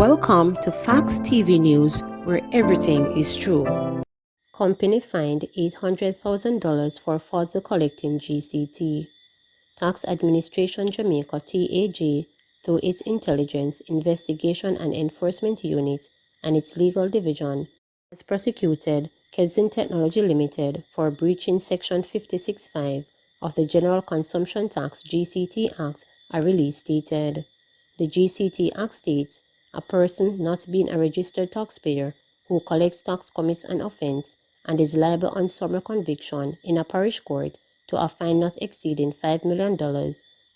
Welcome to Facts TV News, where everything is true. Company fined $800,000 for falsely collecting GCT. Tax Administration Jamaica (TAJ), through its Intelligence, Investigation and Enforcement Unit and its legal division, has prosecuted Kesdin Technology Limited for breaching Section 56(5) of the General Consumption Tax (GCT) Act, a release stated. The GCT Act states, a person not being a registered taxpayer who collects tax commits an offence and is liable on summary conviction in a parish court to a fine not exceeding $5 million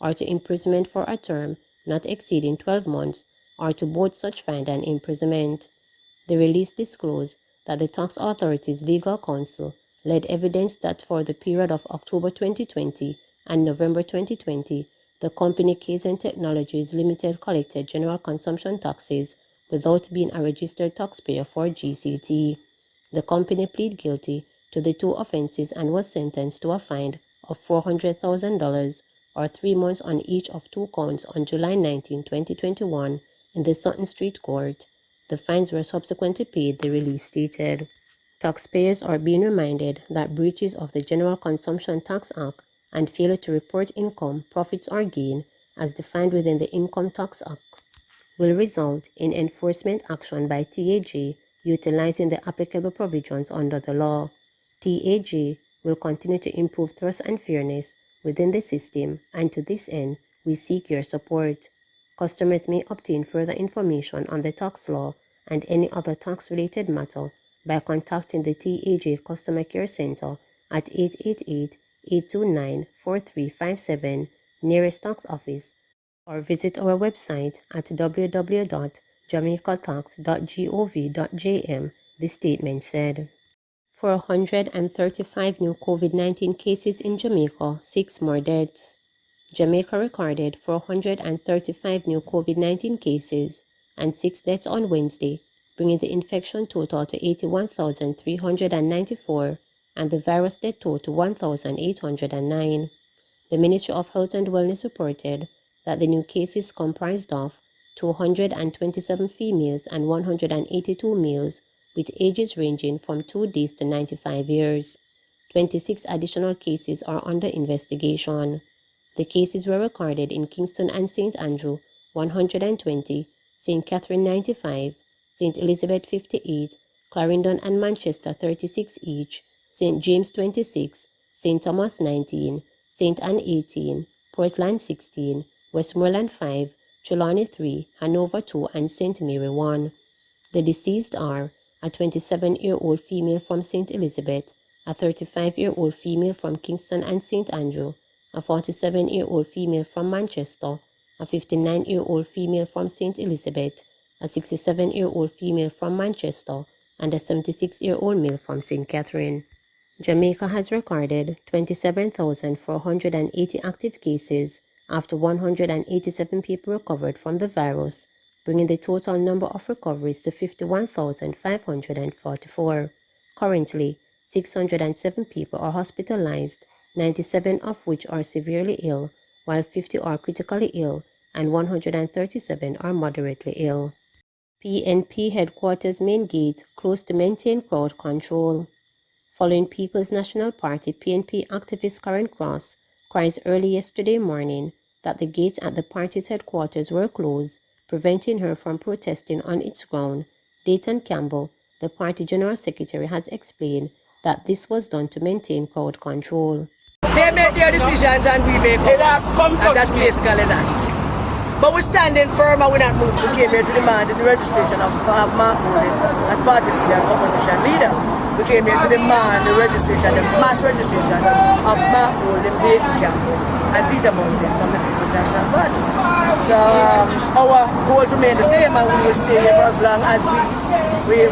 or to imprisonment for a term not exceeding 12 months or to both such fine and imprisonment. The release disclosed that the tax authority's legal counsel led evidence that for the period of October 2020 and November 2020, the company Kesdin Technologies Limited collected general consumption taxes without being a registered taxpayer for GCT. The company pleaded guilty to the two offences and was sentenced to a fine of $400,000 or 3 months on each of two counts on July 19, 2021 in the Sutton Street Court. The fines were subsequently paid, the release stated. Taxpayers are being reminded that breaches of the General Consumption Tax Act and failure to report income, profits or gain, as defined within the Income Tax Act, will result in enforcement action by TAJ utilizing the applicable provisions under the law. TAJ will continue to improve trust and fairness within the system, and to this end, we seek your support. Customers may obtain further information on the tax law and any other tax-related matter by contacting the TAJ Customer Care Center at 888-829-4357, nearest tax office, or visit our website at www.jamaicatax.gov.jm, the statement said. 435 new COVID-19 cases in Jamaica, 6 more deaths. Jamaica recorded 435 new COVID-19 cases and 6 deaths on Wednesday, bringing the infection total to 81,394 and the virus death toll to 1,809. The Ministry of Health and Wellness reported that the new cases comprised of 227 females and 182 males with ages ranging from 2 days to 95 years. 26 additional cases are under investigation. The cases were recorded in Kingston and St. Andrew, 120, St. Catherine, 95, St. Elizabeth, 58, Clarendon and Manchester, 36 each, St. James, 26, St. Thomas, 19, St. Anne, 18, Portland, 16, Westmoreland, 5, Trelawney, 3, Hanover, 2, and St. Mary, 1. The deceased are a 27-year-old female from St. Elizabeth, a 35-year-old female from Kingston and St. Andrew, a 47-year-old female from Manchester, a 59-year-old female from St. Elizabeth, a 67-year-old female from Manchester, and a 76-year-old male from St. Catherine. Jamaica has recorded 27,480 active cases after 187 people recovered from the virus, bringing the total number of recoveries to 51,544. Currently, 607 people are hospitalized, 97 of which are severely ill, while 50 are critically ill and 137 are moderately ill. PNP headquarters main gate closed to maintain crowd control. Following People's National Party PNP activist Karen Cross cries early yesterday morning that the gates at the party's headquarters were closed, preventing her from protesting on its ground, Dayton Campbell, the party general secretary, has explained that this was done to maintain crowd control. They make their decisions and we make ours, and that's basically that. But we're standing firm and we're not moving. We came here to demand the registration of Mark Holding as party leader and opposition leader. We came here to demand the registration, the mass registration of Mark Holding, Beekeeping, and Peter Mountain from the People's National Party. So our goals remain the same, and we will stay here for as long as we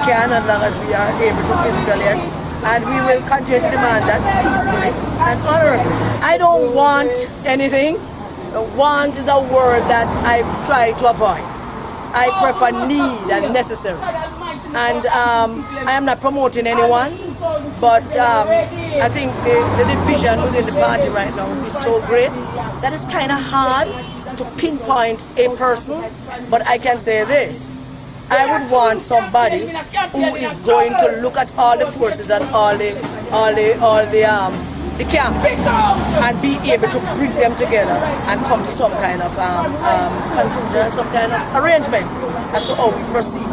can, as long as we are able to physically, and we will continue to demand that peacefully and honorably. I don't want anything. Want is a word that I try to avoid. I prefer need and necessary. And I am not promoting anyone, but I think the division within the party right now is so great that it's kind of hard to pinpoint a person, but I can say this. I would want somebody who is going to look at all the forces and all the camps and be able to bring them together and come to some kind of conclusion, some kind of arrangement as to how we proceed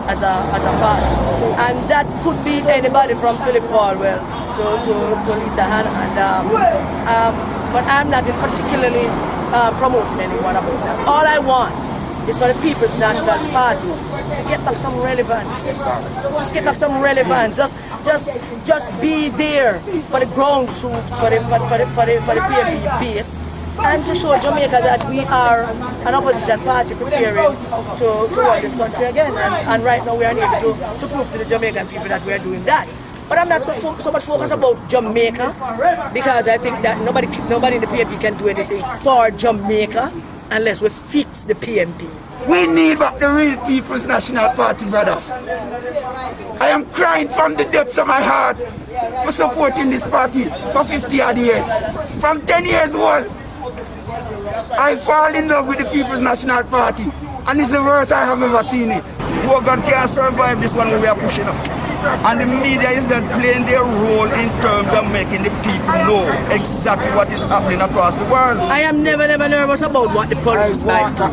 as a party. And that could be anybody from Philip Caldwell to Lisa Hannah. But I'm not particularly promoting anyone about that. All I want is for the People's National Party to get back some relevance. Just get back some relevance. Just be there for the ground troops, for the PMP base, and to show Jamaica that we are an opposition party preparing to run this country again. And right now we are able to prove to the Jamaican people that we are doing that. But I'm not so much focused about Jamaica, because I think that nobody in the PMP can do anything for Jamaica unless we fix the PMP. We need back the real People's National Party, brother. I am crying from the depths of my heart for supporting this party for 50 odd years. From 10 years old, I fall in love with the People's National Party, and it's the worst I have ever seen it. Wogan can't survive this one we are pushing up. And the media is not playing their role in terms of making the people know exactly what is happening across the world. I am never nervous about what the police might do.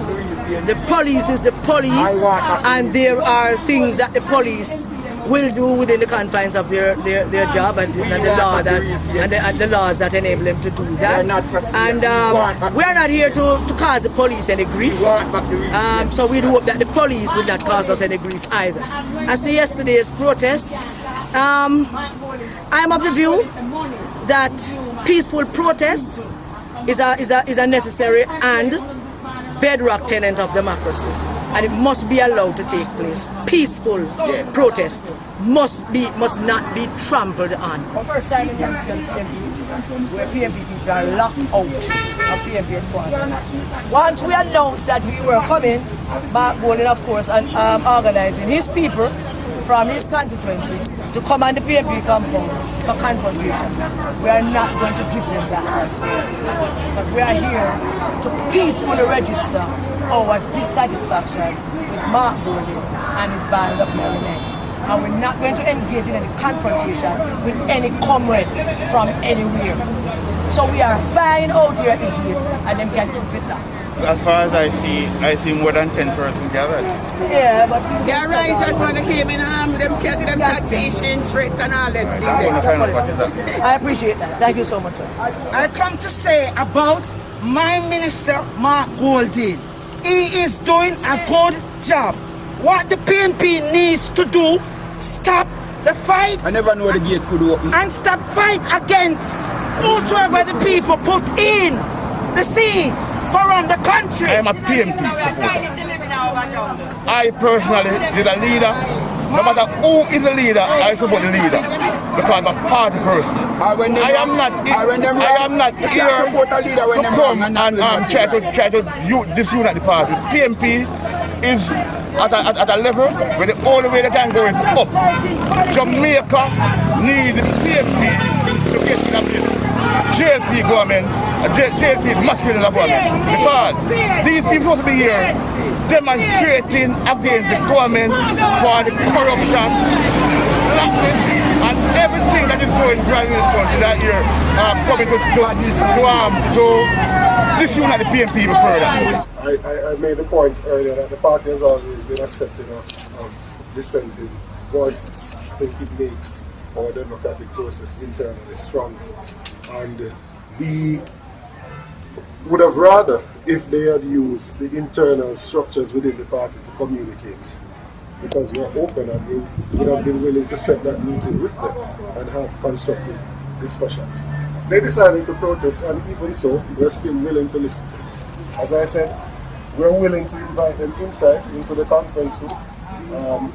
The police is the police, and there are things that the police will do within the confines of their job and the laws that enable them to do that. And we are not here to cause the police any grief. So we do hope that the police will not cause us any grief either. As to yesterday's protest, I am of the view that peaceful protest is a necessary and bedrock tenet of democracy, and it must be allowed to take place. Peaceful protest must not be trampled on. Our first time in Houston, where PMP people are locked out of PMP headquarters. Once we announced that we were coming, Mark Golding, of course, and organizing his people from his constituency to come on the PMP compound for confrontation. We are not going to give them that. But we are here to peacefully register our dissatisfaction with Mark Golding and his band of merry men. And we're not going to engage in any confrontation with any comrade from anywhere. So we are fine out here at the gate, and them can keep it locked. As far as I see more than 10 persons gathered. Yeah, but their rises when they came in them taxation, threats and all that. I want to find out what is that. I appreciate that. Thank you so much, sir. I come to say about my minister, Mark Golding. He is doing a good job. What the PNP needs to do, stop the fight. I never know the gate could open. And stop fight against whosoever the people put in the seat for run the country. I am a PMP supporter. I personally is a leader. No matter who is the leader, I support the leader because I'm a party person. I am not here to come and try to disunite the party. PMP is at a level where the only way they can go is up. Jamaica needs PMP to get to that place. JLP government, JLP must be in the government because these people supposed to be here demonstrating against the government for the corruption, slackness, and everything that is going driving this country that year coming to disunite the PMP even further. I made the point earlier that the party has always been accepting of dissenting voices. I think it makes our democratic process internally stronger. And we would have rather if they had used the internal structures within the party to communicate, because we're open and we would have been willing to set that meeting with them and have constructive discussions. They decided to protest, and even so, we're still willing to listen to them. As I said, we're willing to invite them inside into the conference room,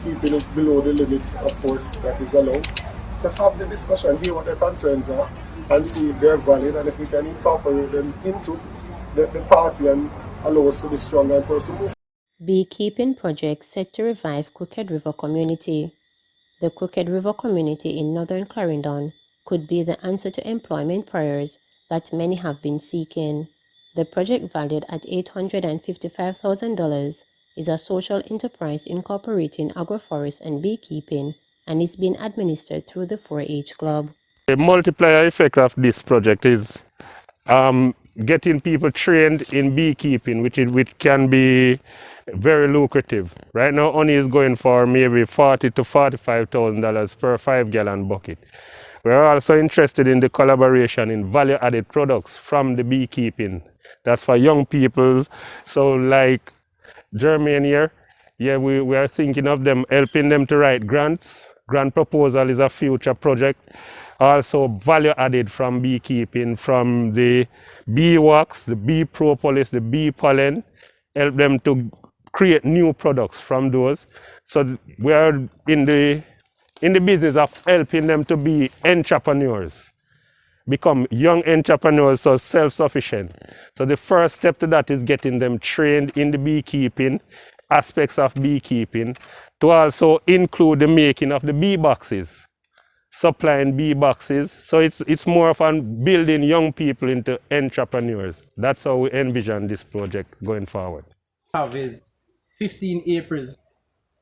keeping it below the limit, of course, that is allowed, to have the discussion, hear what their concerns are, and see if they're valid and if we can incorporate them into the party and allow us to be stronger and for us to move. Beekeeping project set to revive Crooked River community. The Crooked River community in northern Clarendon could be the answer to employment prayers that many have been seeking. The project, valued at $855,000, is a social enterprise incorporating agroforest and beekeeping and is being administered through the 4-H Club. The multiplier effect of this project is getting people trained in beekeeping, which can be very lucrative. Right now, honey is going for maybe $40,000 to $45,000 per 5-gallon bucket. We're also interested in the collaboration in value-added products from the beekeeping. That's for young people. So like Jermaine here, yeah, we are thinking of them, helping them to write grants. Grant proposal is a future project. Also value added from beekeeping, from the bee wax, the bee propolis, the bee pollen, help them to create new products from those. So we are in the business of helping them to be entrepreneurs, become young entrepreneurs, so self-sufficient. So the first step to that is getting them trained in the beekeeping, aspects of beekeeping, to also include the making of the bee boxes, supplying bee boxes. So it's more of on building young people into entrepreneurs. That's how we envision this project going forward. Have is 15 acres,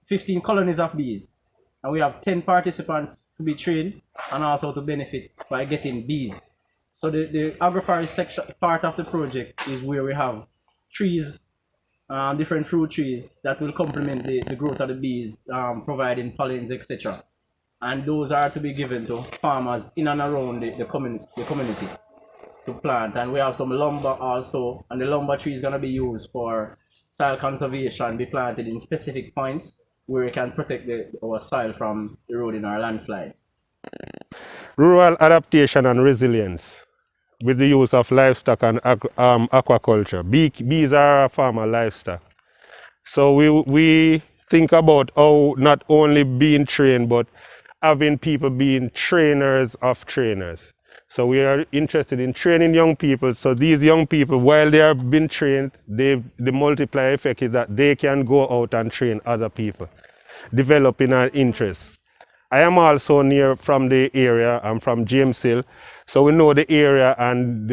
15 colonies of bees, and we have 10 participants to be trained and also to benefit by getting bees. So the agroforest section part of the project is where we have trees, different fruit trees that will complement the growth of the bees, providing pollens, etc. And those are to be given to farmers in and around the community to plant. And we have some lumber also, and the lumber tree is going to be used for soil conservation, be planted in specific points where we can protect our soil from eroding or landslide. Rural adaptation and resilience with the use of livestock and aquaculture. Bees are a form of livestock. So we think about how not only being trained, but having people being trainers of trainers. So we are interested in training young people. So these young people, while they are being trained, the multiplier effect is that they can go out and train other people, developing an interest. I am also near from the area. I'm from James Hill, so we know the area, and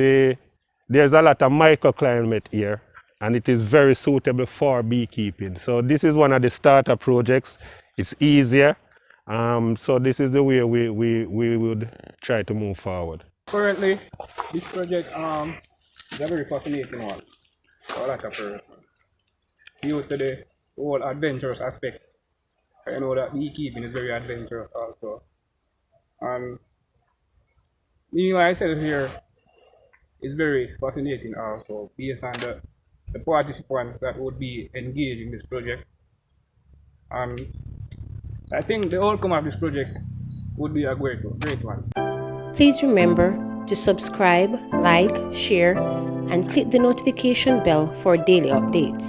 there's a lot of microclimate here, and it is very suitable for beekeeping. So this is one of the starter projects. It's easier. So this is the way we would try to move forward. Currently, this project is a very fascinating one for a lot of persons. Due to the whole adventurous aspect. I know that beekeeping is very adventurous also. And me myself here is very fascinating also, based on the participants that would be engaged in this project. And I think the outcome of this project would be a great one. Please remember to subscribe, like, share, and click the notification bell for daily updates.